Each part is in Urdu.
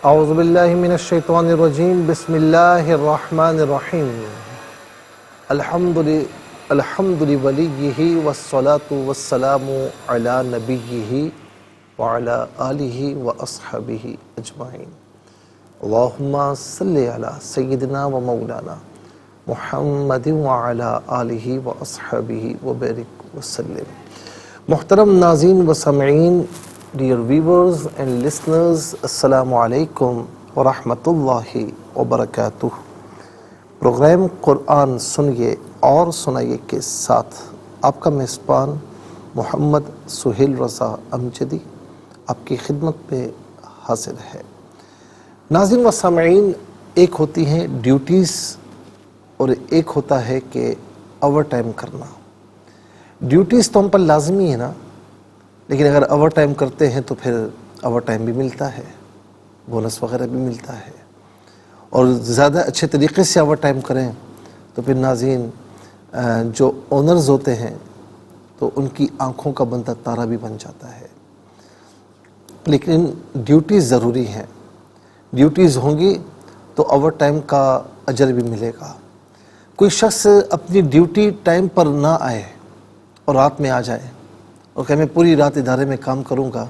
اعوذ باللہ من الشیطان الرجیم بسم اللہ الرحمن الرحیم الحمد لولیہ والصلاة والسلام علی نبیہ وعلی آلہ واصحابہ اجمعین اللہم صلی علی سیدنا و مولانا محمد وعلی آلہ واصحابہ وبارک وسلم۔ محترم ناظرین و سامعین، ڈیئر ویورز اینڈ لسنرز، السلام علیکم ورحمۃ اللہ وبرکاتہ۔ پروگرام قرآن سنیے اور سنائیے کے ساتھ آپ کا میزبان محمد سہیل رضا امجدی آپ کی خدمت میں حاضر ہے۔ ناظرین و سامعین، ایک ہوتی ہیں ڈیوٹیز اور ایک ہوتا ہے کہ اوور ٹائم کرنا۔ ڈیوٹیز تو ہم پر لازمی ہے نا، لیکن اگر اوور ٹائم کرتے ہیں تو پھر اوور ٹائم بھی ملتا ہے، بونس وغیرہ بھی ملتا ہے، اور زیادہ اچھے طریقے سے اوور ٹائم کریں تو پھر ناظرین جو اونرز ہوتے ہیں تو ان کی آنکھوں کا بندہ تارا بھی بن جاتا ہے۔ لیکن ڈیوٹیز ضروری ہیں، ڈیوٹیز ہوں گی تو اوور ٹائم کا اجر بھی ملے گا۔ کوئی شخص اپنی ڈیوٹی ٹائم پر نہ آئے اور رات میں آ جائے اور کہ میں پوری رات ادارے میں کام کروں گا،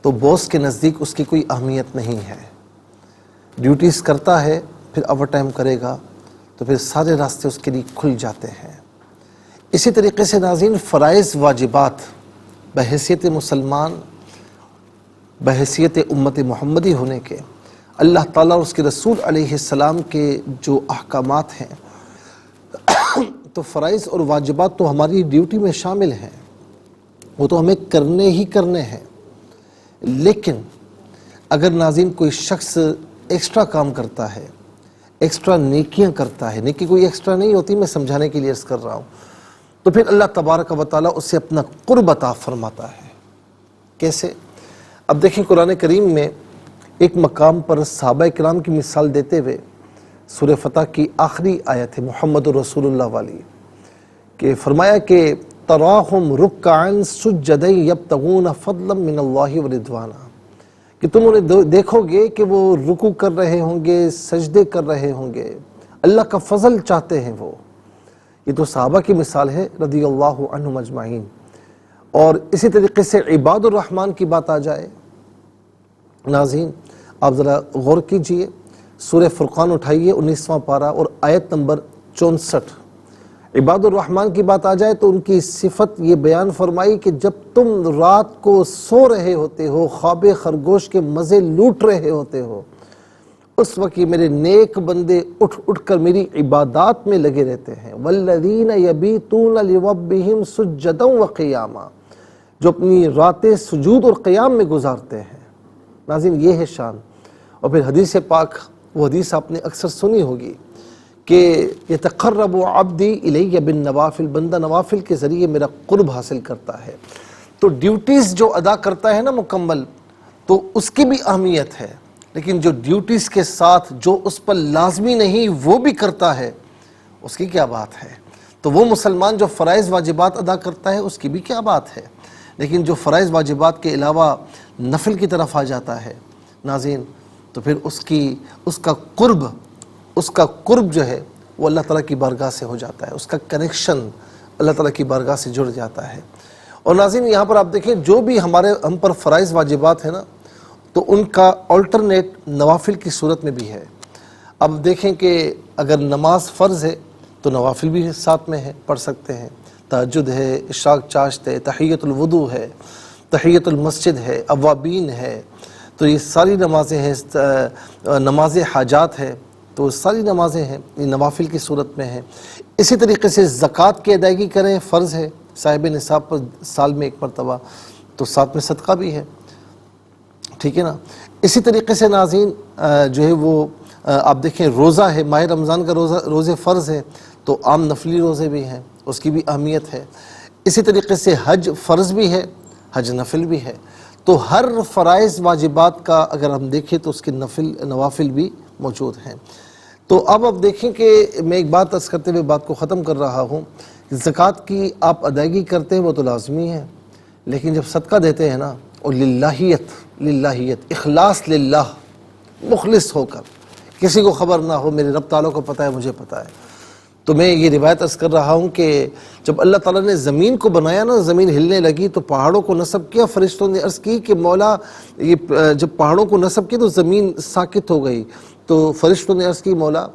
تو باس کے نزدیک اس کی کوئی اہمیت نہیں ہے۔ ڈیوٹیز کرتا ہے پھر اوور ٹائم کرے گا تو پھر سارے راستے اس کے لیے کھل جاتے ہیں۔ اسی طریقے سے ناظرین، فرائض واجبات بحیثیت مسلمان، بحیثیت امت محمدی ہونے کے، اللہ تعالیٰ اور اس کے رسول علیہ السلام کے جو احکامات ہیں، تو فرائض اور واجبات تو ہماری ڈیوٹی میں شامل ہیں، وہ تو ہمیں کرنے ہی کرنے ہیں۔ لیکن اگر ناظرین کوئی شخص ایکسٹرا کام کرتا ہے، ایکسٹرا نیکیاں کرتا ہے، نیکی کوئی ایکسٹرا نہیں ہوتی، میں سمجھانے کے لیے عرض کر رہا ہوں، تو پھر اللہ تبارک و تعالیٰ اسے اپنا قرب عطا فرماتا ہے۔ کیسے؟ اب دیکھیں، قرآن کریم میں ایک مقام پر صحابہ کرام کی مثال دیتے ہوئے سورہ فتح کی آخری آیت ہے محمد رسول اللہ والی، کہ فرمایا کہ تراہم رکعا سجدا یبتغون فضلا من اللہ ورضوانا، کہ تم انہیں دیکھو گے کہ وہ رکوع کر رہے ہوں گے، سجدے کر رہے ہوں گے، اللہ کا فضل چاہتے ہیں وہ۔ یہ تو صحابہ کی مثال ہے رضی اللہ عنہم اجمعین۔ اور اسی طریقے سے عباد الرحمن کی بات آ جائے، ناظرین آپ ذرا غور کیجئے، سورہ فرقان اٹھائیے 19واں پارہ اور آیت نمبر 64۔ عباد الرحمن کی بات آ جائے تو ان کی صفت یہ بیان فرمائی کہ جب تم رات کو سو رہے ہوتے ہو، خواب خرگوش کے مزے لوٹ رہے ہوتے ہو، اس وقت یہ میرے نیک بندے اٹھ اٹھ کر میری عبادات میں لگے رہتے ہیں۔ والذین یبیتون لربہم سجدا وقیاما، جو اپنی راتیں سجود اور قیام میں گزارتے ہیں۔ ناظرین، یہ ہے شان۔ اور پھر حدیث پاک، وہ حدیث آپ نے اکثر سنی ہوگی کہ یتقرب عبدی الیہ بالنوافل، بندہ نوافل کے ذریعے میرا قرب حاصل کرتا ہے۔ تو ڈیوٹیز جو ادا کرتا ہے نا مکمل، تو اس کی بھی اہمیت ہے، لیکن جو ڈیوٹیز کے ساتھ جو اس پر لازمی نہیں وہ بھی کرتا ہے، اس کی کیا بات ہے۔ تو وہ مسلمان جو فرائض واجبات ادا کرتا ہے اس کی بھی کیا بات ہے، لیکن جو فرائض واجبات کے علاوہ نفل کی طرف آ جاتا ہے ناظرین، تو پھر اس کا قرب جو ہے وہ اللہ تعالیٰ کی بارگاہ سے ہو جاتا ہے، اس کا کنیکشن اللہ تعالیٰ کی بارگاہ سے جڑ جاتا ہے۔ اور ناظرین، یہاں پر آپ دیکھیں، جو بھی ہم پر فرائض واجبات ہیں نا، تو ان کا آلٹرنیٹ نوافل کی صورت میں بھی ہے۔ اب دیکھیں کہ اگر نماز فرض ہے تو نوافل بھی ساتھ میں ہے، پڑھ سکتے ہیں۔ تہجد ہے، اشراق چاشت ہے، تحیۃ الوضو ہے، تحیۃ المسجد ہے، اوابین ہے، تو یہ ساری نمازیں ہیں۔ نماز حاجات ہے، تو ساری نمازیں ہیں، یہ نوافل کی صورت میں ہیں۔ اسی طریقے سے زکوٰۃ کی ادائیگی کریں، فرض ہے، صاحب نصاب پر سال میں ایک مرتبہ، تو ساتھ میں صدقہ بھی ہے، ٹھیک ہے نا۔ اسی طریقے سے ناظرین جو ہے وہ آپ دیکھیں، روزہ ہے، ماہ رمضان کا روزے فرض ہے، تو عام نفلی روزے بھی ہیں، اس کی بھی اہمیت ہے۔ اسی طریقے سے حج فرض بھی ہے، حج نفل بھی ہے۔ تو ہر فرائض واجبات کا اگر ہم دیکھیں تو اس کے نوافل بھی موجود ہیں۔ تو اب دیکھیں کہ میں ایک بات عرض کرتے ہوئے بات کو ختم کر رہا ہوں، زکوٰۃ کی آپ ادائیگی کرتے ہیں وہ تو لازمی ہے، لیکن جب صدقہ دیتے ہیں نا، اور للہیت اخلاص للہ، مخلص ہو کر، کسی کو خبر نہ ہو، میرے رب تعالیٰ کو پتہ ہے، مجھے پتہ ہے۔ تو میں یہ روایت عرض کر رہا ہوں کہ جب اللہ تعالیٰ نے زمین کو بنایا نا، زمین ہلنے لگی تو پہاڑوں کو نصب کیا، فرشتوں نے عرض کی کہ مولا یہ جب پہاڑوں کو نصب کیا تو زمین ساکت ہو گئی، تو فرشتوں نے عرض کی مولا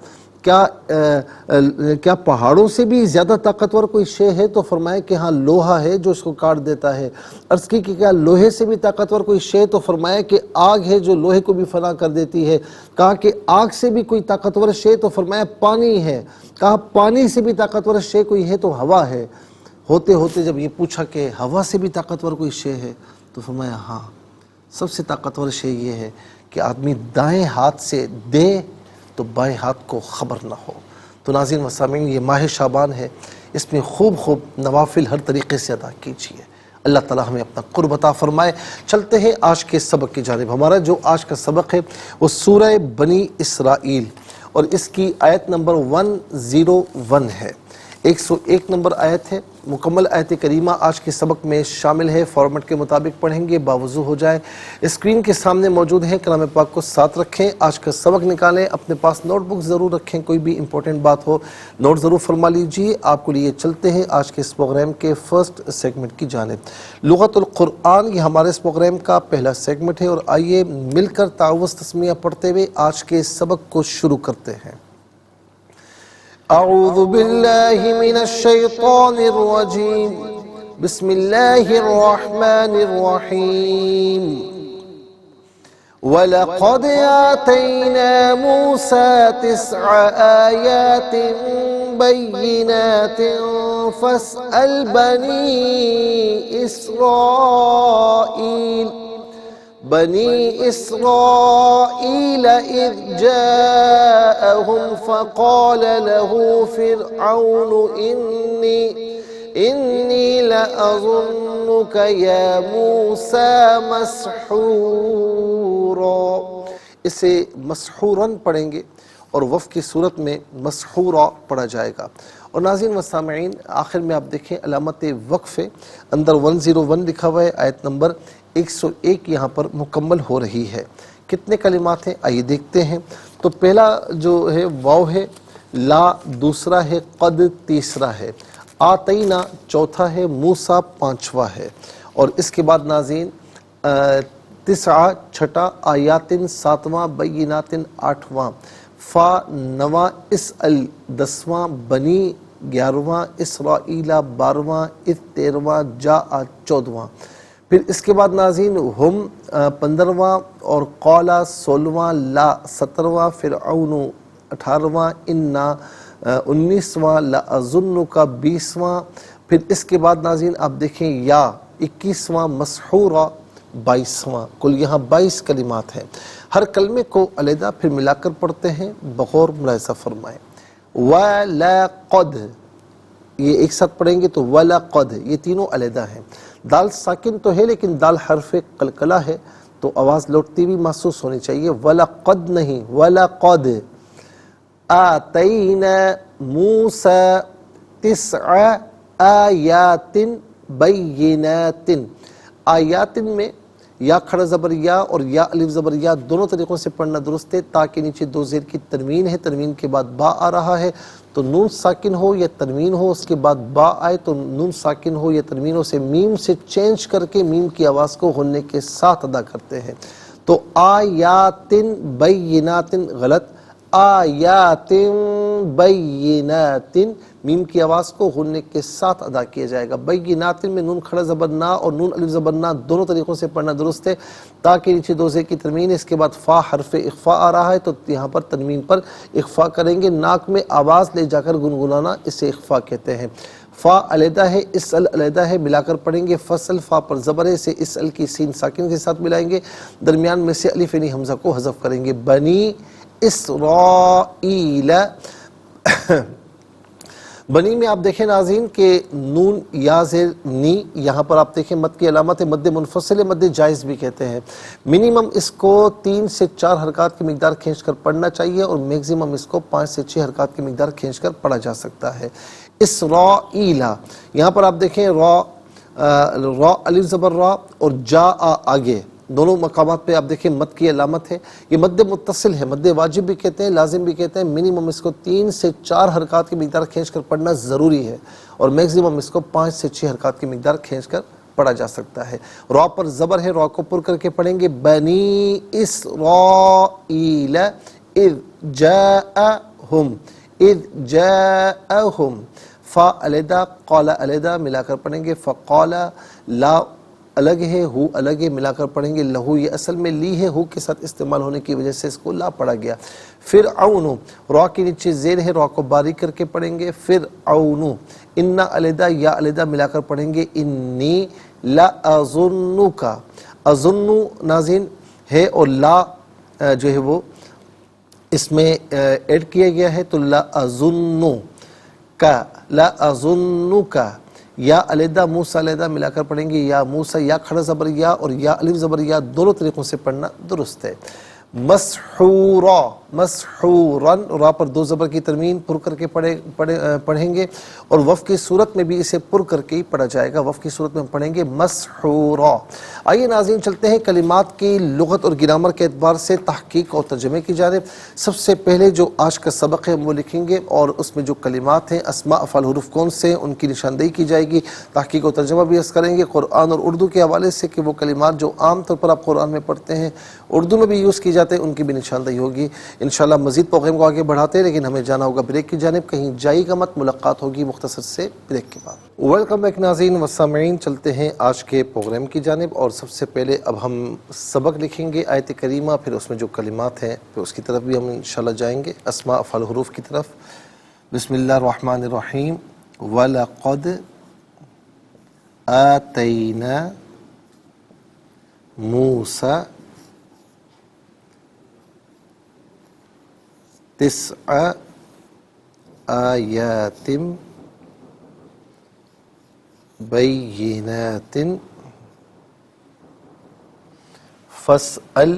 کیا پہاڑوں سے بھی زیادہ طاقتور کوئی شے ہے؟ تو فرمایا کہ ہاں لوہا ہے جو اس کو کاٹ دیتا ہے۔ عرض کی کہ کیا لوہے سے بھی طاقتور کوئی شے؟ تو فرمایا کہ آگ ہے جو لوہے کو بھی فنا کر دیتی ہے۔ کہا کہ آگ سے بھی کوئی طاقتور شے؟ تو فرمایا پانی ہے۔ کہا پانی سے بھی طاقتور شے کوئی ہے؟ تو ہوا ہے۔ ہوتے ہوتے جب یہ پوچھا کہ ہوا سے بھی طاقتور کوئی شے ہے؟ تو فرمایا ہاں، سب سے طاقتور شے یہ ہے کہ آدمی دائیں ہاتھ سے دے تو بائیں ہاتھ کو خبر نہ ہو۔ تو ناظرین و سامعین، یہ ماہ شعبان ہے، اس میں خوب نوافل ہر طریقے سے ادا کیجیے، اللہ تعالیٰ ہمیں اپنا قرب عطا فرمائے۔ چلتے ہیں آج کے سبق کی جانب۔ ہمارا جو آج کا سبق ہے وہ سورہ بنی اسرائیل اور اس کی آیت نمبر 101 ہے، 101 نمبر آیت ہے۔ مکمل آیت کریمہ آج کے سبق میں شامل ہے، فارمیٹ کے مطابق پڑھیں گے، باوضو ہو جائے۔ اسکرین کے سامنے موجود ہیں، کلام پاک کو ساتھ رکھیں، آج کا سبق نکالیں، اپنے پاس نوٹ بک ضرور رکھیں، کوئی بھی امپورٹنٹ بات ہو نوٹ ضرور فرما لیجیے۔ آپ کو لیے چلتے ہیں آج کے اس پروگرام کے فرسٹ سیگمنٹ کی جانب۔ لغت القرآن یہ ہمارے اس پروگرام کا پہلا سیگمنٹ ہے، اور آئیے مل کر تعوذ تسمیہ پڑھتے ہوئے آج کے سبق کو شروع کرتے ہیں۔ اعوذ باللہ من الشیطان الرجیم، بسم اللہ الرحمن الرحیم۔ وَلَقَدْ آتَيْنَا مُوسَى 9 آيَاتٍ بَيِّنَاتٍ فَاسْأَلْ بَنِي إسرائيل إذ جاءهم فقال له فرعون إني لأظنك يا موسى مسحورا۔ اسے مسحوراً پڑھیں گے اور وقف کی صورت میں مسحورا پڑھا جائے گا۔ اور ناظرین و سامعین، آخر میں آپ دیکھیں علامت وقف اندر 101 لکھا ہوا ہے، آیت نمبر 101 یہاں پر مکمل ہو رہی ہے۔ کتنے کلمات ہیں آئیے دیکھتے ہیں۔ تو پہلا جو ہے واو ہے، لا دوسرا ہے، قد تیسرا ہے، آتینا چوتھا ہے، موسیٰ پانچواں ہے، اور اس کے بعد ناظرین 9 چھٹا، آیاتن ساتواں، بینات آٹھواں، فا نواں، اسأل 10واں، بنی 11واں، اسرائیل 12واں، اذ 13واں، جاء 14واں۔ پھر اس کے بعد ناظرین ہم 15واں، اور قولا 16واں، لا 17واں، فرعون 18واں، انا 19واں، لأظنک 20واں۔ پھر اس کے بعد ناظرین آپ دیکھیں یا 21واں، مسحورا 22واں۔ کل یہاں 22 کلمات ہیں۔ ہر کلمے کو علیحدہ پھر ملا کر پڑھتے ہیں، بغور ملاحظہ فرمائیں۔ وَلَقَدْ یہ ایک ساتھ پڑھیں گے تو وَلَقَدْ، یہ تینوں علیحدہ ہیں۔ دال ساکن تو ہے لیکن دال حرف قلقلہ ہے، تو آواز لوٹتی بھی محسوس ہونی چاہیے، وَلَقَدْ نہیں، وَلَقَدْ آتَيْنَا مُوسَى 9 آیات بینات۔ آیات میں یا کھڑا زبر یا اور یا الف زبر یا دونوں طریقوں سے پڑھنا درست ہے، تاکہ نیچے دو زیر کی تنوین ہے، تنوین کے بعد با آ رہا ہے تو نون ساکن ہو یا تنوین ہو، اس کے بعد با آئے تو نون ساکن ہو یا تنوین ہو، سے میم سے چینج کر کے میم کی آواز کو غنّے کے ساتھ ادا کرتے ہیں۔ تو آیات بینات غلط، آیات بینات میم کی آواز کو غنّے کے ساتھ ادا کیا جائے گا۔ بینات میں نون کھڑا زبر نا اور نون الف زبر نا دونوں طریقوں سے پڑھنا درست ہے، تاکہ نیچے دو زیر کی تنوین، اس کے بعد فا حرف اخفاء آ رہا ہے تو یہاں پر تنوین پر اخفاء کریں گے، ناک میں آواز لے جا کر گنگنانا اسے اخفاء کہتے ہیں۔ فا علیحدہ ہے، اسل علیحدہ ہے، ملا کر پڑھیں گے۔ فصل فا پر زبر ہے، اسے اسل کی سین ساکن کے ساتھ ملائیں گے، درمیان میں سے الف یعنی حمزہ کو حذف کریں گے۔ بنی اسرائیل، بنی میں آپ دیکھیں ناظرین کہ نون یا زیر نی، یہاں پر آپ دیکھیں مد کی علامت ہے، مد منفصل، مد جائز بھی کہتے ہیں۔ منیمم اس کو 3 سے 4 حرکات کی مقدار کھینچ کر پڑھنا چاہیے، اور میگزیمم اس کو 5 سے 6 حرکات کی مقدار کھینچ کر پڑھا جا سکتا ہے۔ اسرائیل، یہاں پر آپ دیکھیں را الف زبر را اور جا آگے، دونوں مقامات پہ آپ دیکھیں مد کی علامت ہے، یہ مد متصل ہے، مد واجب بھی کہتے ہیں، لازم بھی کہتے ہیں۔ منیمم اس کو 3 سے 4 حرکات کی مقدار کھینچ کر پڑھنا ضروری ہے، اور میکسیمم اس کو 5 سے 6 حرکات کی مقدار کھینچ کر پڑھا جا سکتا ہے۔ را پر زبر ہے، را کو پر کر کے پڑھیں گے، بنی اسرائیل اذ جاءہم، اذ جاءہم۔ فا علیحدہ، قال علیحدہ ملا کر پڑھیں گے، فقال، لا الگ ہے، ہو الگ ہے، ملا کر پڑھیں گے، لہو یہ اصل میں لی ہے، ہو کے ساتھ استعمال ہونے کی وجہ سے اس کو لا پڑھا گیا۔ فرعون، را کے نیچے زیر ہے، را کو باریک کر کے پڑھیں گے، فرعون۔ انا علیحدہ، یا علیحدہ ملا کر پڑھیں گے، انی لأظنک، اظن ناظرین ہے اور لا جو ہے وہ اس میں ایڈ کیا گیا ہے، تو لأظن کا، لأظنک، یا علیحدہ موسیٰ علیحدہ ملا کر پڑھیں گے، یا موسیٰ، یا کھڑا زبر یا اور یا الف زبر یا، دونوں طریقوں سے پڑھنا درست ہے۔ مسحورا، مسحوراً، را پر 2 زبر کی ترمیم پر کر کے پڑھیں گے، اور وف کی صورت میں بھی اسے پر کر کے ہی پڑھا جائے گا، وف کی صورت میں پڑھیں گے مسحورا۔ آئیے ناظرین چلتے ہیں کلمات کی لغت اور گرامر کے اعتبار سے تحقیق اور ترجمے کی جانب۔ سب سے پہلے جو آج کا سبق ہے وہ لکھیں گے، اور اس میں جو کلمات ہیں اسماء افعال حروف کون سے ہیں ان کی نشاندہی کی جائے گی، تحقیق اور ترجمہ بھی اس کریں گے قرآن اور اردو کے حوالے سے، کہ وہ کلمات جو عام طور پر آپ قرآن میں پڑھتے ہیں اردو میں بھی یوز کی جاتے ہیں ان کی بھی نشاندہی ہوگی۔ انشاءاللہ مزید پروگرام کو آگے بڑھاتے ہیں، لیکن ہمیں جانا ہوگا بریک کی جانب، کہیں جائے گا مت، ملاقات ہوگی مختصر سے بریک کے بعد۔ ویلکم بیک ناظرین و سامعین، چلتے ہیں آج کے پروگرام کی جانب، اور سب سے پہلے اب ہم سبق لکھیں گے آیت کریمہ، پھر اس میں جو کلمات ہیں پھر اس کی طرف بھی ہم انشاءاللہ جائیں گے، اسماء افعال حروف کی طرف۔ بسم اللہ الرحمن الرحیم۔ وَلَقَدْ آتَيْنَا مُوسَى 9 آیات بینات فاسأل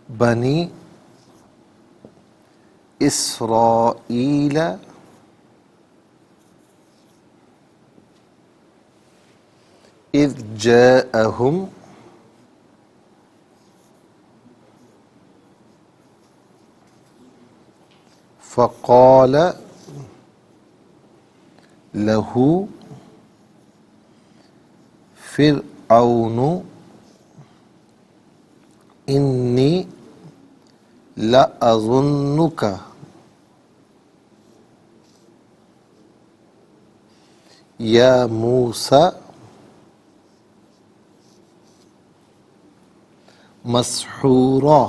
بنی اسرائیل اذ جاءہم فقال له فرعون انی لأظنک یا موسیٰ مسحورا۔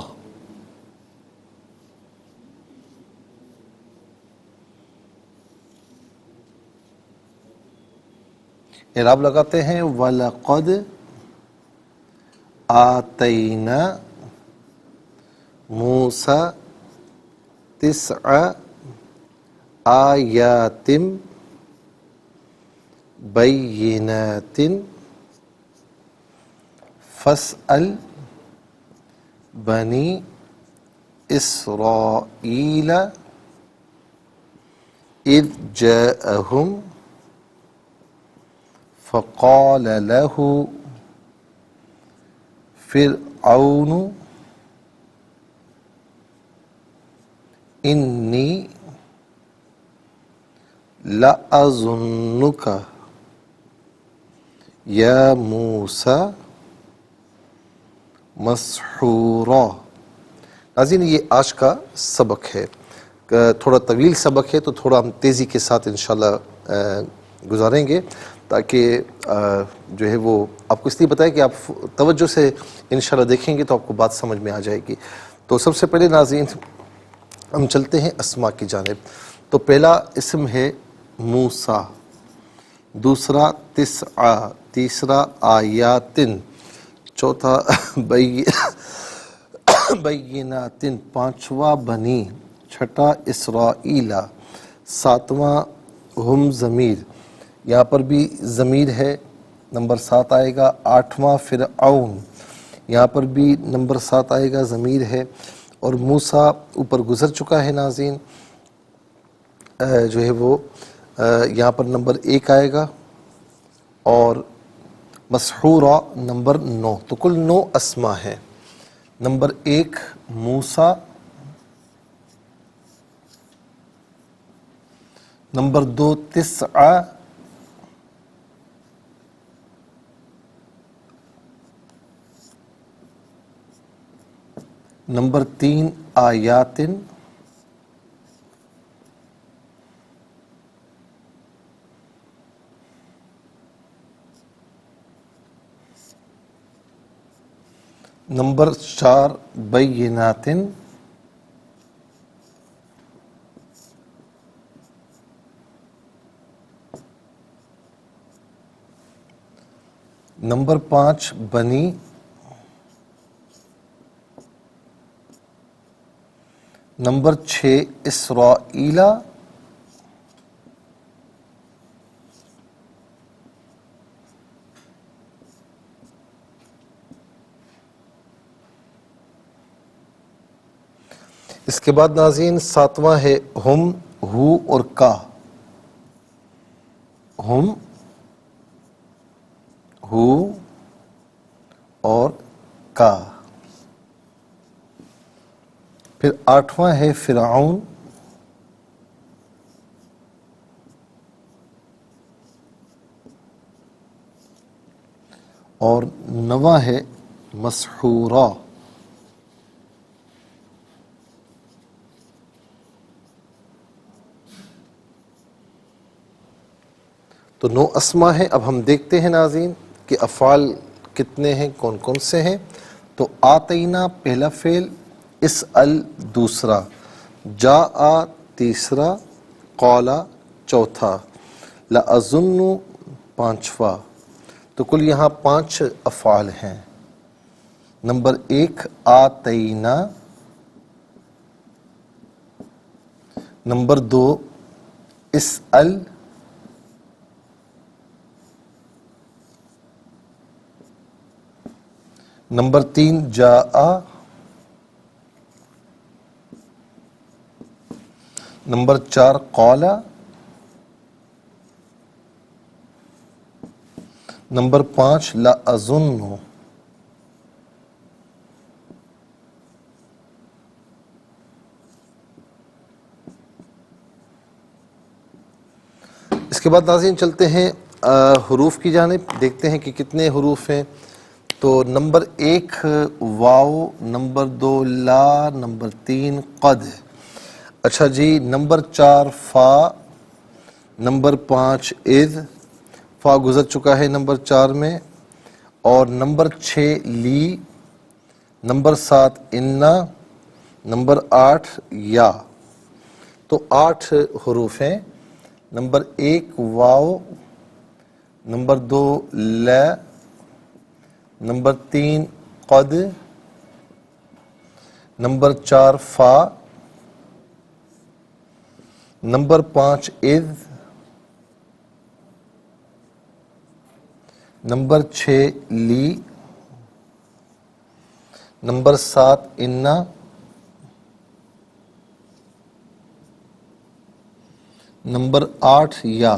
اعراب لگاتے ہیں، وَلَقَدْ آتَيْنَا مُوسَى 9 آیات بینات فاسأل بنی اسرائیل اذ جاءہم فقال له فرعون انی لأظنک یا موسیٰ مسحورا۔ ناظرین یہ آج کا سبق ہے، تھوڑا طویل سبق ہے تو تھوڑا ہم تیزی کے ساتھ انشاءاللہ گزاریں گے، تاکہ جو ہے وہ آپ کو اس لیے بتائے کہ آپ توجہ سے انشاءاللہ دیکھیں گے تو آپ کو بات سمجھ میں آ جائے گی۔ تو سب سے پہلے ناظرین ہم چلتے ہیں اسماء کی جانب۔ تو پہلا اسم ہے موسیٰ، دوسرا 9، تیسرا آیات، چوتھا بینات، پانچواں بنی، چھٹا اسرائیل، ساتواں ہم ضمیر، یہاں پر بھی ضمیر ہے، نمبر 7 آئے گا۔ آٹھواں فرعون، یہاں پر بھی نمبر 7 آئے گا، ضمیر ہے۔ اور موسیٰ اوپر گزر چکا ہے ناظرین، جو ہے وہ یہاں پر نمبر 1 آئے گا اور مسحورہ نمبر 9، تو کل 9 اسما ہیں۔ نمبر 1 موسیٰ، نمبر 2 تسعہ، نمبر 3 آیات، نمبر 4 بینات، نمبر 5 بنی، نمبر 6 اسرائیل، اس کے بعد ناظرین 7واں ہے ہم، ہو اور کا۔ ہم، ہو اور کا۔ پھر 8واں ہے فرعون، اور 9واں ہے مسحورہ۔ تو 9 اسما ہیں۔ اب ہم دیکھتے ہیں ناظرین کہ افعال کتنے ہیں، کون کون سے ہیں۔ تو آتینا پہلا فعل، اسأل دوسرا، جاء تیسرا، قال چوتھا، لأظن پانچواں۔ تو کل یہاں 5 افعال ہیں۔ نمبر 1 آتینا، نمبر 2 اسأل، نمبر 3 جاء، نمبر 4 قال، نمبر 5 لأظن۔ اس کے بعد ناظرین چلتے ہیں حروف کی جانب، دیکھتے ہیں کہ کتنے حروف ہیں۔ تو نمبر 1 واو، نمبر 2 لا، نمبر 3 قد۔ اچھا جی، نمبر 4 فا، نمبر 5 اذ، فا گزر چکا ہے نمبر 4 میں، اور نمبر 6 لی، نمبر 7 انا، نمبر 8 یا۔ تو 8 حروف ہیں۔ نمبر 1 واو، نمبر 2 لا، نمبر 3 قد، نمبر 4 فا، نمبر 5 اذ، نمبر 6 لی، نمبر 7 انا، نمبر 8 یا۔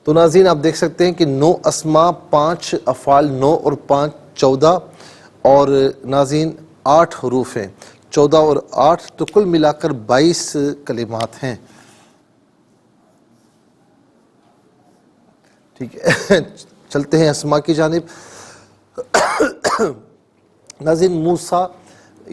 تو ناظرین آپ دیکھ سکتے ہیں کہ 9 اسما، 5 افعال، 9 اور 5 14، اور ناظرین 8 حروف ہیں۔ 14 اور 8 تو کل ملا کر 22 کلمات ہیں۔ ٹھیک ہے، چلتے ہیں اسما کی جانب۔ ناظرین موسیٰ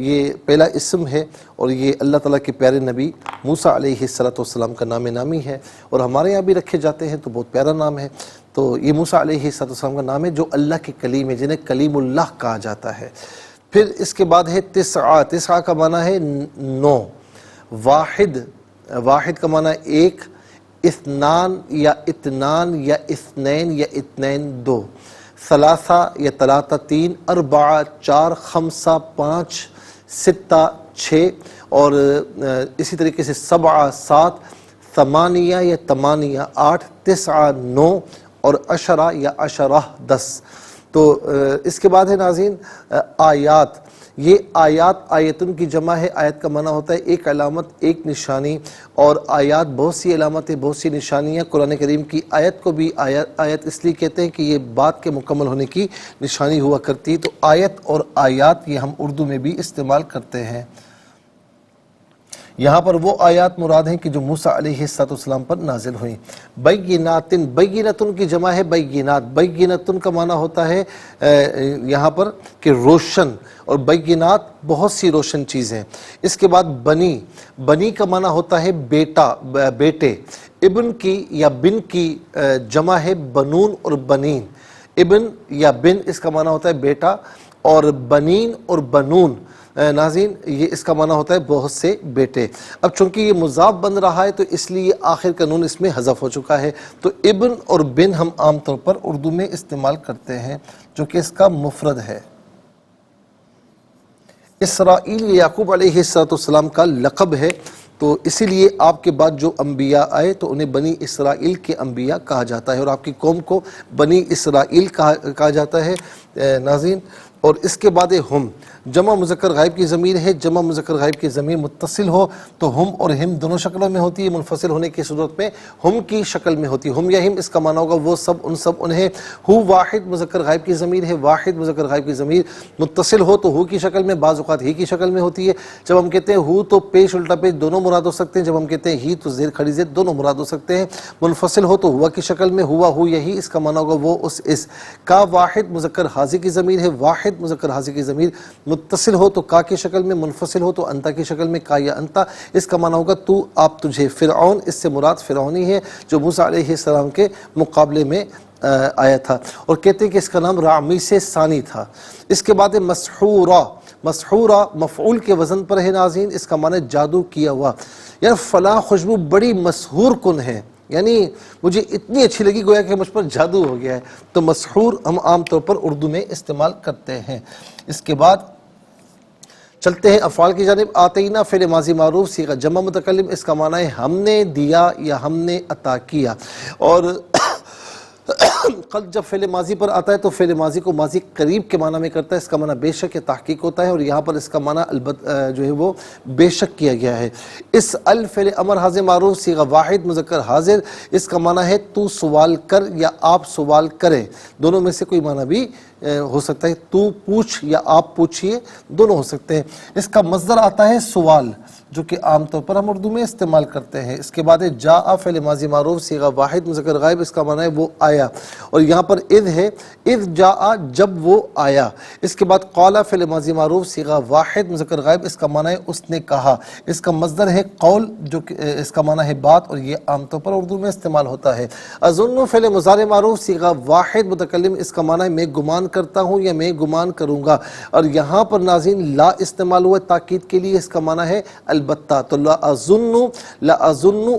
یہ پہلا اسم ہے، اور یہ اللہ تعالیٰ کے پیارے نبی موسیٰ علیہ السلام کا نام نامی ہے، اور ہمارے یہاں بھی رکھے جاتے ہیں، تو بہت پیارا نام ہے۔ تو یہ موسیٰ علیہ السلام کا نام ہے جو اللہ کے کلیم ہے، جنہیں کلیم اللہ کہا جاتا ہے۔ پھر اس کے بعد ہے تسعہ۔ تسعہ کا معنی ہے 9۔ واحد، واحد کا معنی ہے 1۔ اثنان یا اتنان یا اثنین یا اتنین 2۔ ثلاثہ یا تلاتہ 3۔ اربعہ 4۔ خمسہ 5۔ ستہ 6، اور اسی طریقے سے سبعہ 7۔ ثمانیہ یا تمانیہ 8۔ تسعہ 9، اور عشرہ یا عشرہ 10۔ تو اس کے بعد ہے ناظرین آیات۔ یہ آیات، آیتن کی جمع ہے، آیت کا معنی ہوتا ہے ایک علامت، ایک نشانی، اور آیات بہت سی علامتیں، بہت سی نشانیاں۔ قرآن کریم کی آیت کو بھی آیت اس لیے کہتے ہیں کہ یہ بات کے مکمل ہونے کی نشانی ہوا کرتی ہے۔ تو آیت اور آیات یہ ہم اردو میں بھی استعمال کرتے ہیں۔ یہاں پر وہ آیات مراد ہیں کہ جو موسیٰ علیہ السلام پر نازل ہوئیں۔ بیناتن، بینتن کی جمع ہے بینات۔ بینتن کا معنی ہوتا ہے یہاں پر کہ روشن، اور بینات بہت سی روشن چیزیں۔ اس کے بعد بنی، بنی کا معنی ہوتا ہے بیٹا، بیٹے۔ ابن کی یا بن کی جمع ہے بنون اور بنین۔ ابن یا بن اس کا معنی ہوتا ہے بیٹا، اور بنین اور بنون ناظرین یہ اس کا معنی ہوتا ہے بہت سے بیٹے۔ اب چونکہ یہ مضاف بن رہا ہے تو اس لیے آخر کا نون اس میں حذف ہو چکا ہے، تو ابن اور بن ہم عام طور پر اردو میں استعمال کرتے ہیں، جو کہ اس کا مفرد ہے۔ اسرائیل یعقوب علیہ السلام کا لقب ہے، تو اسی لیے آپ کے بعد جو انبیاء آئے تو انہیں بنی اسرائیل کے انبیاء کہا جاتا ہے، اور آپ کی قوم کو بنی اسرائیل کہا جاتا ہے ناظرین۔ اور اس کے بعد ہم، جمع مذکر غائب کی ضمیر ہے، جمع مذکر غائب کی ضمیر متصل ہو تو ہم اور ہم دونوں شکلوں میں ہوتی ہے، منفصل ہونے کی صورت میں ہم کی شکل میں ہوتی ہے۔ ہم یا ہم اس کا معنی ہوگا وہ سب، ان سب، انہیں۔ ہو واحد مذکر غائب کی ضمیر ہے، واحد مذکر غائب کی ضمیر متصل ہو تو ہو کی شکل میں، بعض اوقات ہی کی شکل میں ہوتی ہے۔ جب ہم کہتے ہیں ہو تو پیش الٹا پیش دونوں مراد ہو سکتے ہیں، جب ہم کہتے ہیں ہی تو زیر کھڑی زیر دونوں مراد ہو سکتے ہیں۔ منفصل ہو تو ہوا کی شکل میں، ہوا ہو یہی اس کا معنی ہوگا وہ اس۔ کا واحد مذکر حاضر کی ضمیر ہے، واحد مذکر حاضر کی ضمیر متصل ہو تو کا کی شکل میں، منفصل ہو تو انتا کی شکل میں، کا یا انتا اس کا معنی ہوگا تو، آپ، تجھے۔ فرعون اس سے مراد فرعونی ہے جو موسیٰ علیہ السلام کے مقابلے میں آیا تھا، اور کہتے ہیں کہ اس کا نام رعمیس ثانی تھا۔ اس کے بعد مسحورہ، مسحورہ مفعول کے وزن پر ہے ناظرین، اس کا معنی جادو کیا ہوا، یعنی فلاں خوشبو بڑی مسحور کن ہے، یعنی مجھے اتنی اچھی لگی گویا کہ مجھ پر جادو ہو گیا ہے۔ تو مسحور ہم عام طور پر اردو میں استعمال کرتے ہیں۔ اس کے بعد چلتے ہیں افعال کی جانب۔ آتینا فعل ماضی معروف صیغہ جمع متکلم، اس کا معنی ہے ہم نے دیا یا ہم نے عطا کیا۔ اور قد جب فعل ماضی پر آتا ہے تو فعل ماضی کو ماضی قریب کے معنی میں کرتا ہے، اس کا معنی بے شک یا تحقیق ہوتا ہے، اور یہاں پر اس کا معنی جو ہے وہ بے شک کیا گیا ہے۔ اس فعل امر حاضر معروف صیغہ واحد مذکر حاضر، اس کا معنی ہے تو سوال کر یا آپ سوال کریں، دونوں میں سے کوئی معنی بھی ہو سکتا ہے، تو پوچھ یا آپ پوچھئے دونوں ہو سکتے ہیں۔ اس کا مصدر آتا ہے سوال، جو کہ عام طور پر ہم اردو میں استعمال کرتے ہیں۔ اس کے بعد جاء فعل ماضی معروف صیغہ واحد مذکر غائب، اس کا معنی ہے وہ آیا، اور یہاں پر اذ ہے، اذ جاء جب وہ آیا۔ اس کے بعد قال فعل ماضی معروف صیغہ واحد مذکر غائب، اس کا معنی ہے اس نے کہا، اس کا مصدر ہے قول، جو کہ اس کا معنی ہے بات، اور یہ عام طور پر اردو میں استعمال ہوتا ہے۔ اظن فعل مضارع معروف صیغہ واحد متکلم، اس کا معنی ہے میں گمان کرتا ہوں یا میں گمان کروں گا، اور یہاں پر ناظرین لا استعمال ہوا تاکید کے لیے، اس کا معنی ہے البتہ، تو لا اظن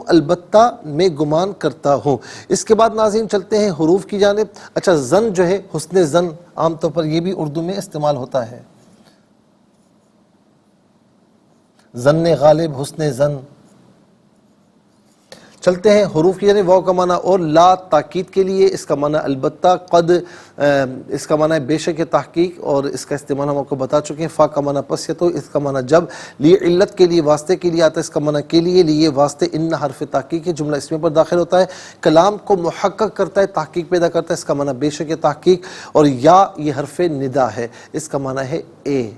البتہ میں گمان کرتا ہوں۔ اس کے بعد ناظرین چلتے ہیں حروف کی جانب۔ اچھا، ظن جو ہے حسن ظن، عام طور پر یہ بھی اردو میں استعمال ہوتا ہے، ظن غالب، حسن ظن۔ چلتے ہیں حروف کی جانب۔ واو کا معنی اور لا تاکید کے لیے، اس کا معنی البتہ، قد اس کا معنی بے شک تحقیق، اور اس کا استعمال ہم آپ کو بتا چکے ہیں۔ فا کا معنی پس تو، اس کا معنی جب، لیے علت کے لیے واسطے کے لیے آتا ہے، اس کا معنی کے لیے، لیے واسطے، ان حرف تحقیق ہے، جملہ اس میں پر داخل ہوتا ہے، کلام کو محقق کرتا ہے، تحقیق پیدا کرتا ہے، اس کا معنی بے شک تحقیق، اور یا یہ حرف ندا ہے، اس کا معنی ہے اے،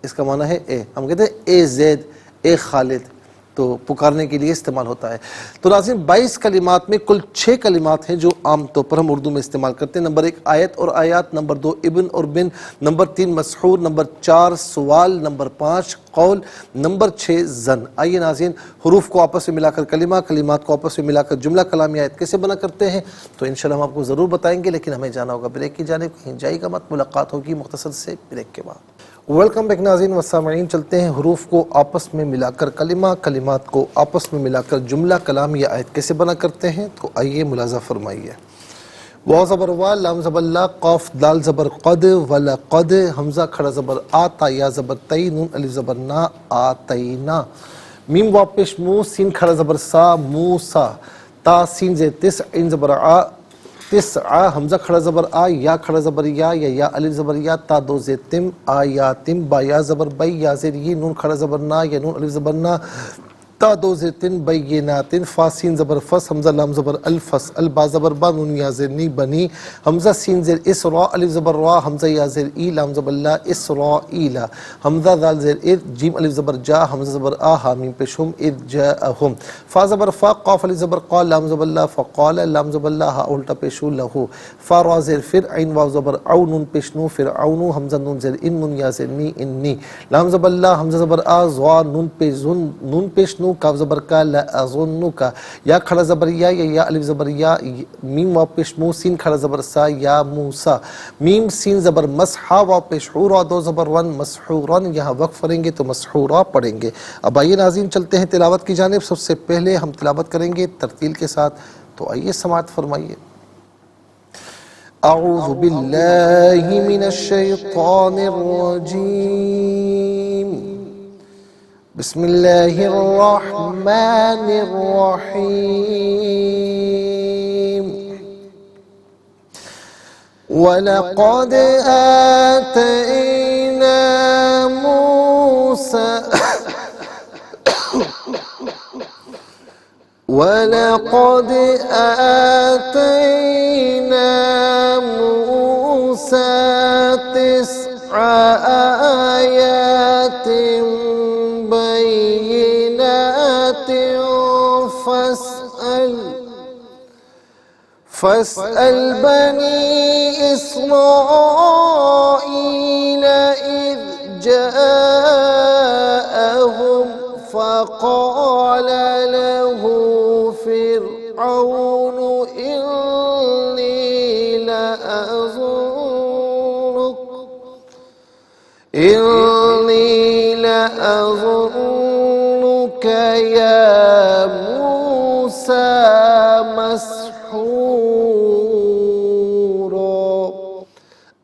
اس کا معنی ہے اے، ہم کہتے ہیں اے زید، اے خالد، تو پکارنے کے لیے استعمال ہوتا ہے۔ تو ناظرین 22 کلمات میں کل 6 کلمات ہیں جو عام طور پر ہم اردو میں استعمال کرتے ہیں۔ نمبر 1 آیت اور آیات، نمبر 2 ابن اور بن، نمبر 3 مسحور، نمبر 4 سوال، نمبر 5 قول، نمبر 6 ظن۔ آئیے ناظرین حروف کو آپس میں ملا کر کلمہ، کلمات کو آپس میں ملا کر جملہ کلامی آیت کیسے بنا کرتے ہیں تو انشاءاللہ ہم آپ کو ضرور بتائیں گے، لیکن ہمیں جانا ہوگا بریک کی جانب، کہیں جائے گا مت، ملاقات ہوگی مختصر سے بریک کے بعد۔ ویلکم بیک ناظرین و سامعین، چلتے ہیں حروف کو آپس میں ملا کر کلمہ، کلمات کو آپس میں ملا کر جملہ کلام یا آیت کیسے بنا کرتے ہیں، تو آئیے ملاحظہ فرمائیے۔ واو زبر وا، لام زبر لا، قاف دال زبر قد، ولقد، حمزہ کھڑا زبر آ، تا یا زبر تی، نون الف زبر نا، آتینا، میم واو پیش مو، سین کھڑا زبر سا، موسا، تا سین زیر تس، عین زبر آ، تسعہ حمزہ کھڑا زبر آ یا کھڑا زبر یا الف زبر یا تا دو زیر تم آیاتم با یا زبر بی یا زیر یہ نون کھڑا زبر نا یا نون الف زبر نا تا دو زیر تن بیناتن فا سین زبر فس حمزہ لام زبر الفس البا زبر با نون یا زیر نی بنی حمزہ سین زیر اسرا الف زبر را حمزہ یا زیر ای لام زبر لا اسرائیلا حمزہ دال زیر اذ جیم الف زبر جا حمزہ زبر آ حامیم پیش ہم اذ جاءہم فا زبر فا قاف الف زبر قال لام زبر لا فقال لام زبر لا ہا الٹا پیشو لہو فا را زیر فر عین واو زبر او نون پیشنو فرعونو حمزہ نون زیر ان نون یا زیر نی انی لام زبر لا حمزہ زبر آ زوا نون پیشن نون پیشنو کاف زبر کا لا اظنو کا یا کھڑا زبر یا الف زبر یا میم واو پیش مو سین کھڑا زبر سا یا موسیٰ میم سین زبر مسحا واو پیش حورا دو زبر ون مسحورن یہاں وقف پڑھیں گے تو مسحورا پڑھیں گے۔ اب آئیے ناظرین چلتے ہیں تلاوت کی جانب۔ سب سے پہلے ہم تلاوت کریں گے ترتیل کے ساتھ، تو آئیے سماعت فرمائیے۔ اعوذ باللہ من الشیطان الرجیم بسم اللہ الرحمن الرحیم وَلَقَدْ آتَيْنَا مُوسَى وَلَقَدْ آتَيْنَا مُوسَى 9 آيَاتٍ بَيِّنَاتٍ فاسأل بني إسرائيل إذ جاءهم فقال له فرعون إني لأظنك يا موسى مسحورا۔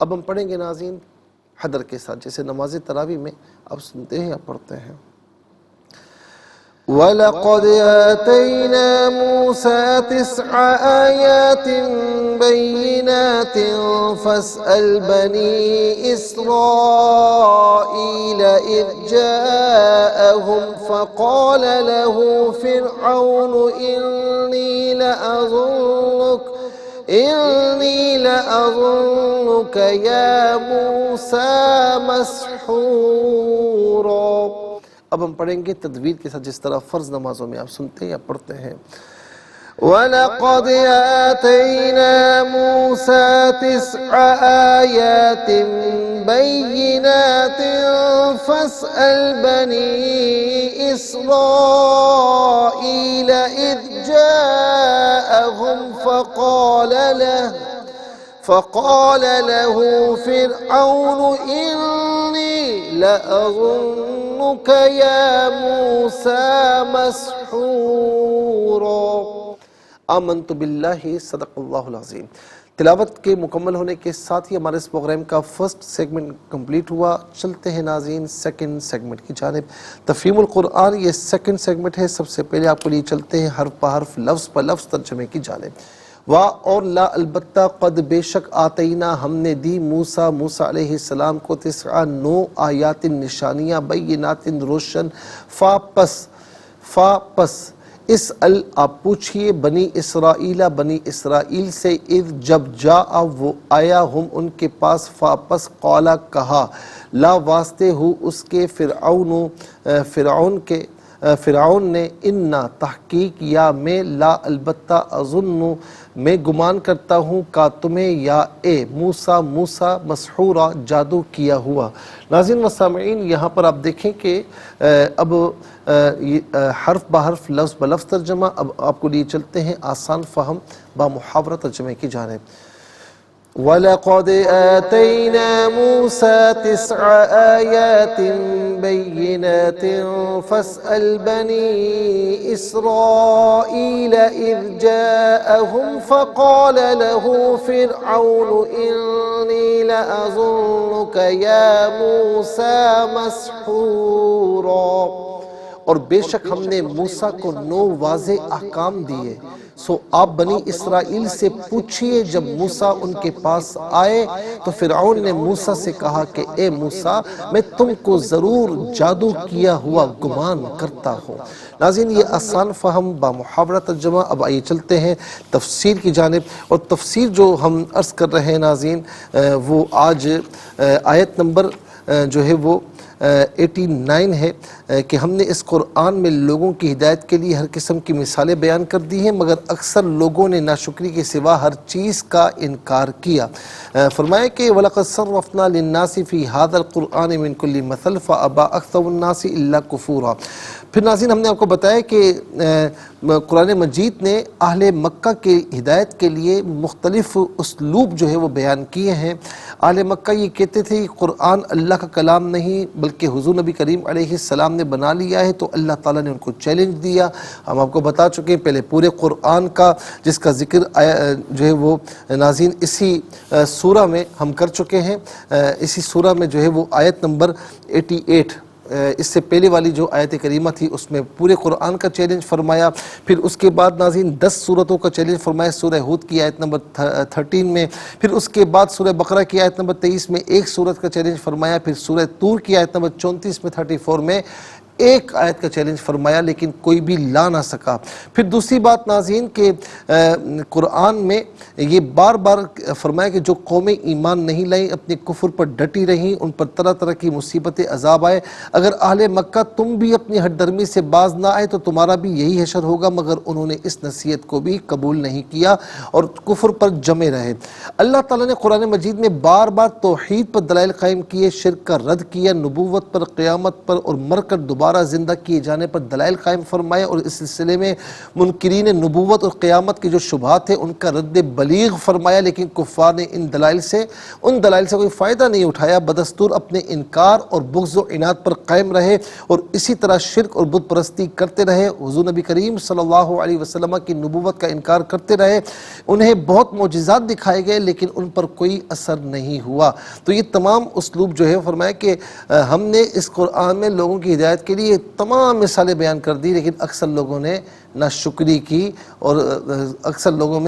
اب ہم پڑھیں گے ناظرین حدر کے ساتھ، جیسے نماز تراویح میں اب سنتے ہیں یا پڑھتے ہیں۔ وَلَقَدْ آتَيْنَا مُوسَى 9 آيَاتٍ بَيِّنَاتٍ فَاسْأَلْ بَنِي إِسْرَائِيلَ إِذْ جَاءَهُمْ فَقَالَ لَهُ فِرْعَوْنُ إِنِّي لَأَظُنُّكَ يَا مُوسَى مَسْحُورًا۔ اب ہم پڑھیں گے تدویر کے ساتھ، جس طرح فرض نمازوں میں آپ سنتے ہیں یا پڑھتے ہیں۔ وَلَقَدْ آتَيْنَا مُوسَى 9 آيَاتٍ بَيِّنَاتٍ فَاسْأَلْ بَنِي إِسْرَائِيلَ إِذْ جَاءَهُمْ فقال له فرعون إني لأظنك يا موسى مسحورا۔ آمنت باللہ صدق اللہ العظیم۔ تلاوت کے مکمل ہونے کے ساتھ ہی ہمارے اس پروگرام کا فرسٹ سیگمنٹ کمپلیٹ ہوا۔ چلتے ہیں ناظرین سیکنڈ سیگمنٹ کی جانب۔ تفہیم القرآن یہ سیکنڈ سیگمنٹ ہے۔ سب سے پہلے آپ کو لیے چلتے ہیں حرف بحرف لفظ پر لفظ ترجمے کی جانب۔ وا اور لا البتہ قد بے شک آتینا ہم نے دی موسیٰ علیہ السلام کو 9 آیات نشانیاں بینات روشن فا پس اسأل آپ پوچھئے بنی اسرائیل سے اذ جب جاء وہ آیا ہم ان کے پاس فا پس قالا کہا لا واسطے ہو اس کے فرعون نے انا تحقیق یا میں لا البتہ اظن میں گمان کرتا ہوں کا تمہیں یا اے موسیٰ مسحورا جادو کیا ہوا۔ ناظرین و سامعین یہاں پر آپ دیکھیں کہ اب حرف بحرف لفظ بلفظ ترجمہ۔ اب آپ کو لیے چلتے ہیں آسان فہم با محاورہ ترجمے کی جانب۔ وَلَقَدْ آتَيْنَا مُوسَى 9 آيَاتٍ بَيِّنَاتٍ فَاسْأَلْ بَنِي إِسْرَائِيلَ إِذْ جَاءَهُمْ فَقَالَ لَهُ فِرْعَوْنُ إِنِّي لَأَظُنُّكَ يَا مُوسَى مَسْحُورًا۔ اور بے شک ہم نے موسیٰ کو 9 واضح احکام دیے سو آپ بنی اسرائیل سے پوچھئے جب موسیٰ ان کے پاس آئے تو فرعون نے موسیٰ سے کہا کہ اے موسیٰ میں تم کو ضرور جادو کیا ہوا گمان کرتا ہوں۔ ناظرین یہ آسان فہم بامحاورہ ترجمہ، اب آئیے چلتے ہیں تفسیر کی جانب، اور تفسیر جو ہم عرض کر رہے ہیں ناظرین وہ آج آیت نمبر جو ہے وہ 89 ہے کہ ہم نے اس قرآن میں لوگوں کی ہدایت کے لیے ہر قسم کی مثالیں بیان کر دی ہیں، مگر اکثر لوگوں نے ناشکری کے سوا ہر چیز کا انکار کیا۔ فرمایا کہ وَلَقَدْ صَرَّفْنَا لِلنَّاسِ فِي هَذَا الْقُرْآنِ مِنْ كُلِّ مَثَلٍ فَأَبَى أَكْثَرُ النَّاسِ إِلَّا كُفُورًا۔ پھر ناظرین ہم نے آپ کو بتایا کہ قرآن مجید نے اہل مکہ کے ہدایت کے لیے مختلف اسلوب جو ہے وہ بیان کیے ہیں۔ اہل مکہ یہ کہتے تھے کہ قرآن اللہ کا کلام نہیں بلکہ حضور نبی کریم علیہ السلام نے بنا لیا ہے، تو اللہ تعالیٰ نے ان کو چیلنج دیا۔ ہم آپ کو بتا چکے ہیں پہلے پورے قرآن کا جس کا ذکر جو ہے وہ ناظرین اسی سورہ میں ہم کر چکے ہیں۔ اسی سورہ میں جو ہے وہ آیت نمبر 88 اس سے پہلے والی جو آیت کریمہ تھی اس میں پورے قرآن کا چیلنج فرمایا۔ پھر اس کے بعد ناظرین 10 سورتوں کا چیلنج فرمایا سورہ ہود کی آیت نمبر 13 میں، پھر اس کے بعد سورہ بقرہ کی آیت نمبر 23 میں ایک سورت کا چیلنج فرمایا، پھر سورہ طور کی آیت نمبر 34 میں 34 میں ایک آیت کا چیلنج فرمایا، لیکن کوئی بھی لا نہ سکا۔ پھر دوسری بات ناظرین کہ قرآن میں یہ بار بار فرمایا کہ جو قومیں ایمان نہیں لائیں اپنے کفر پر ڈٹی رہیں، ان پر طرح طرح کی مصیبتیں عذاب آئے، اگر اہل مکہ تم بھی اپنی ہٹ درمی سے باز نہ آئے تو تمہارا بھی یہی حشر ہوگا، مگر انہوں نے اس نصیحت کو بھی قبول نہیں کیا اور کفر پر جمے رہے۔ اللہ تعالیٰ نے قرآن مجید میں بار بار توحید پر دلائل قائم کیے، شرک کا رد کیا، نبوت پر، قیامت پر اور مر کر دوبارہ زندہ کیے جانے پر دلائل قائم فرمائے، اور اس سلسلے میں منکرین نبوت اور قیامت کے جو شبہات تھے ان کا رد بلیغ فرمایا، لیکن کفار نے ان دلائل سے کوئی فائدہ نہیں اٹھایا، بدستور اپنے انکار اور بغض و عناد پر قائم رہے اور اسی طرح شرک اور بت پرستی کرتے رہے، حضور نبی کریم صلی اللہ علیہ وسلم کی نبوت کا انکار کرتے رہے، انہیں بہت معجزات دکھائے گئے لیکن ان پر کوئی اثر نہیں ہوا۔ تو یہ تمام اسلوب جو ہے فرمایا کہ ہم نے اس قرآن میں لوگوں کی ہدایت کے لیے تمام مثالیں بیان کر دی، لیکن اکثر لوگوں نے ناشکری کی، اور اکثر لوگوں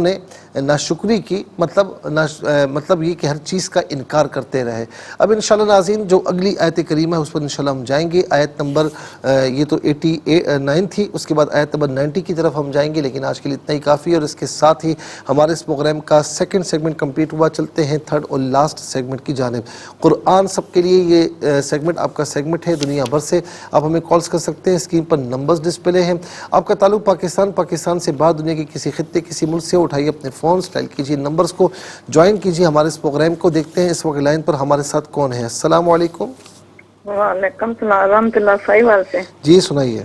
نے ناشکری کی، مطلب یہ کہ ہر چیز کا انکار کرتے رہے۔ اب انشاءاللہ ناظرین جو اگلی آیت کریمہ ہے اس پر انشاءاللہ ہم جائیں گے، آیت نمبر یہ تو 89 تھی، اس کے بعد آیت نمبر 90 کی طرف ہم جائیں گے، لیکن آج کے لیے اتنا ہی کافی ہے، اور اس کے ساتھ ہی ہمارے اس پروگرام کا سیکنڈ سیگمنٹ کمپلیٹ ہوا۔ چلتے ہیں تھرڈ اور لاسٹ سیگمنٹ کی جانب۔ قرآن سب کے لیے یہ سیگمنٹ آپ کا سیگمنٹ ہے، دنیا بھر سے آپ ہمیں کالز کر سکتے ہیں، اسکرین پر نمبرز ڈسپلے ہیں۔ آپ کا تعلق پاکستان سے باہر دنیا کے کسی خطے کسی ملک سے، اٹھائیے اپنے فون، اسٹائل کیجیے نمبرز کو، جوائن کیجیے ہمارے اس پروگرام کو۔ دیکھتے ہیں اس وقت لائن پر ہمارے ساتھ کون ہے۔ السلام علیکم۔ وعلیکم السلام ورحمۃ اللہ، صحیح بات سے جی سنائیے۔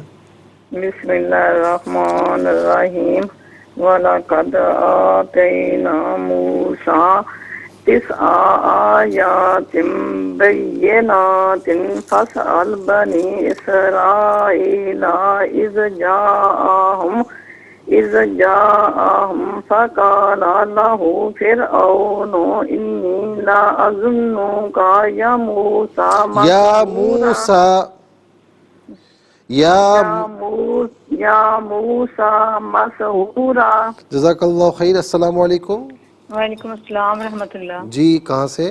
بسم اللہ الرحمن الرحیم۔ وَلَقَدْ آتَيْنَا مُوسَىٰ 9 آيَاتٍ بَيِّنَاتٍ فَاسْأَلْ بَنِي إِسْرَائِيلَ إِذْ جَاءَهُمْ فَقَالَ لَهُ فِرْعَوْنُ إِنِّي لَأَظُنُّكَ يَا موسیٰ مسحورا۔ جزاک اللہ خیر۔ السلام علیکم۔ وعلیکم السلام ورحمۃ اللہ۔ جی کہاں سے؟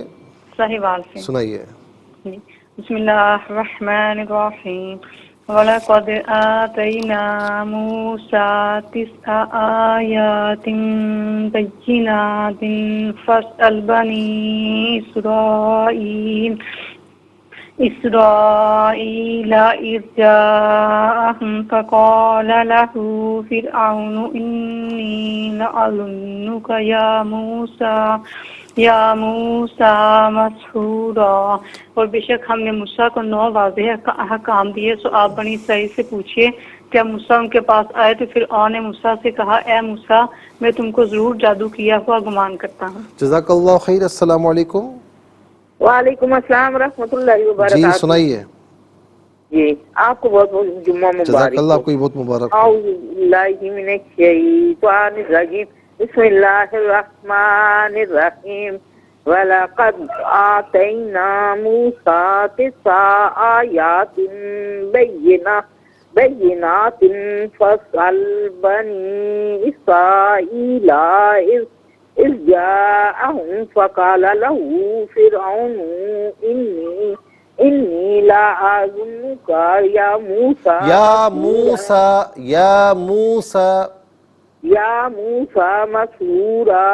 صاحبال سے۔ سنائیے۔ بسم اللہ الرحمن الرحیم۔ وَلَقَدْ آتَيْنَا مُوسَىٰ 9 آيَاتٍ بَيِّنَاتٍ فَاسْأَلْ بَنِي إسرائيل إذ جاءهم فقال له فرعون إني لأظنك یا موسیٰ مسحورا۔ اور بے شک ہم نے موسیٰ کو 9 واضح احکام دیے، سو آپ بنی اسرائیل سے پوچھئے۔ جب موسیٰ ان کے پاس آئے تو فرعون نے موسیٰ سے کہا اے موسیٰ میں تم کو ضرور جادو کیا ہوا گمان کرتا ہوں۔ جزاک اللہ خیر۔ السلام علیکم۔ وعلیکم السلام ورحمۃ اللہ وبرکاتہ۔ جی سنائیے۔ جی آپ کو بہت بہت جمعہ مبارک۔ جزاک اللہ، آپ کو بہت مبارک۔ اعوذ باللہ من الشیطان الرجیم، بسم اللہ الرحمن الرحیم۔ وَلَقَدْ آتَيْنَا مُوسَىٰ 9 آيَاتٍ بَيِّنَاتٍ بينات فاسأل بني إسرائيل إذ جاءهم فقال له فرعون إني لأظنك يا موسى مسحورا.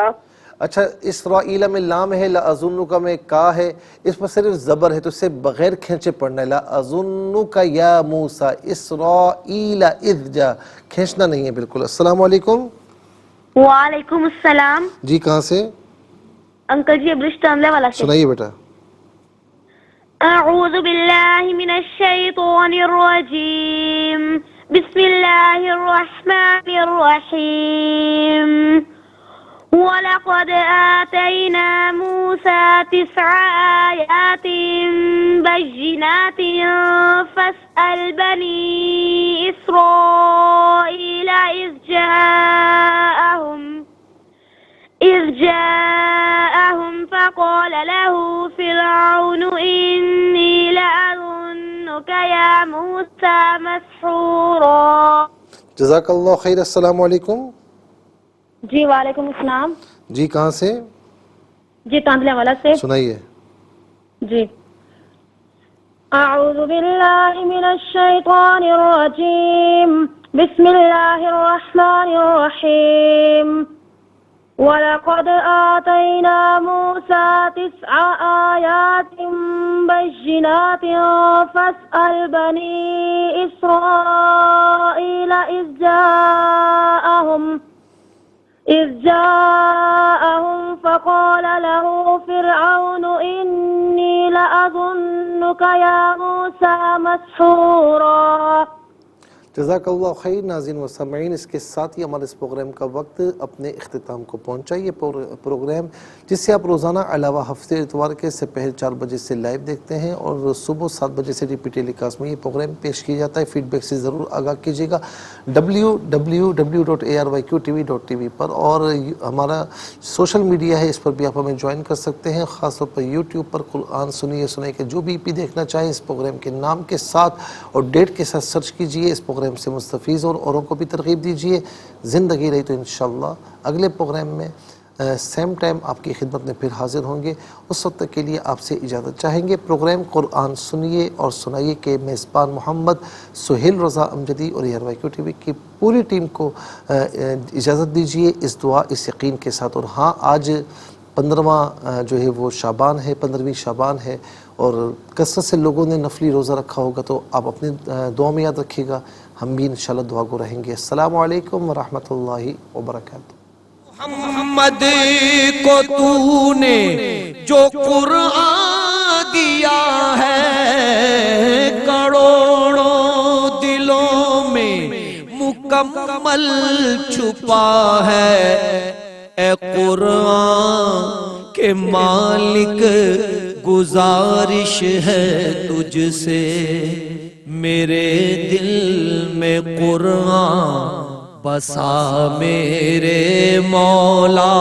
اچھا، اسرائیل میں لام ہے، لأظنک میں کا ہے، اس پر صرف زبر ہے تو اسے بغیر کھینچے پڑھنا ہے. لأظنک یا موسیٰ اسرائیل اذ جا، کھینچنا نہیں ہے بالکل. السلام علیکم. وعلیکم السلام. جی کہاں سے؟ انکل جی ابرش تانلے والا سے. سنائیے بیٹا. اعوذ باللہ من الشیطان الرجیم، بسم اللہ الرحمن الرحیم. وَلَقَدْ آتَيْنَا مُوسَى 9 آيَاتٍ بَيِّنَاتٍ فَاسْأَلْ بَنِي إِسْرَائِيلَ إِذْ جَاءَهُمْ فَقَالَ لَهُ فِرْعَوْنُ إِنِّي لَأَظُنُّكَ يَا مُوسَى مَسْحُورًا. جزاک اللہ خیر. السلام علیکم. جی وعلیکم السلام. جی کہاں سے؟ جی تانتلے والا سے. سنائیے. جی اعوذ باللہ من الشیطان الرجیم، بسم اللہ الرحمن الرحیم. وَلَقَدْ آتَيْنَا مُوسَى 9 آيَاتٍ بَيِّنَاتٍ فَاسْأَلْ بَنِي إِسْرَائِيلَ إِذْ جاءهم فقال له فرعون إني لأظنك يا موسى مسحورا. جزاک اللہ خیر. ناظرین و سامعین، اس کے ساتھ ہی ہمارے اس پروگرام کا وقت اپنے اختتام کو پہنچا. یہ پروگرام جس سے آپ روزانہ علاوہ ہفتے اتوار کے سپہر 4 بجے سے لائیو دیکھتے ہیں اور صبح 7 بجے سے ریپیٹ ٹیلی کاسٹ میں یہ پروگرام پیش کیا جاتا ہے. فیڈ بیک سے ضرور آگاہ کیجیے گا www.arYQTV.tv پر، اور ہمارا سوشل میڈیا ہے، اس پر بھی آپ ہمیں جوائن کر سکتے ہیں. خاص طور پر یوٹیوب پر قرآن سنیے کہ جو بھی دیکھنا چاہیں اس پروگرام کے نام کے ساتھ اور ڈیٹ کے ساتھ سرچ کیجئے. اس پروگرام سے مستفیض اور اوروں کو بھی ترغیب دیجئے. زندگی رہی تو انشاءاللہ اگلے پروگرام میں سیم ٹائم آپ کی خدمت میں پھر حاضر ہوں گے. اس وقت تک کے لیے آپ سے اجازت چاہیں گے. پروگرام قرآن سنیے اور سنائیے کے میزبان محمد سہیل رضا امجدی اور ARYQTV کی پوری ٹیم کو اجازت دیجئے اس دعا، اس یقین کے ساتھ. اور ہاں، آج 15واں جو ہے وہ شعبان ہے، 15ویں شعبان ہے، اور کثرت سے لوگوں نے نفلی روزہ رکھا ہوگا تو آپ اپنی دعا میں یاد رکھیے گا. ہم بھی انشاءاللہ دعا گو رہیں گے. السلام علیکم ورحمۃ اللہ وبرکاتہ. محمد کو تو نے جو قرآن دیا ہے، کروڑوں دلوں میں مکمل چھپا ہے. اے قرآن کے مالک گزارش ہے تجھ سے، میرے دل میں قرآن بسا میرے مولا.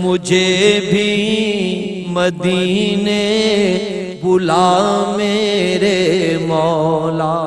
مجھے بھی مدینے بلا میرے مولا.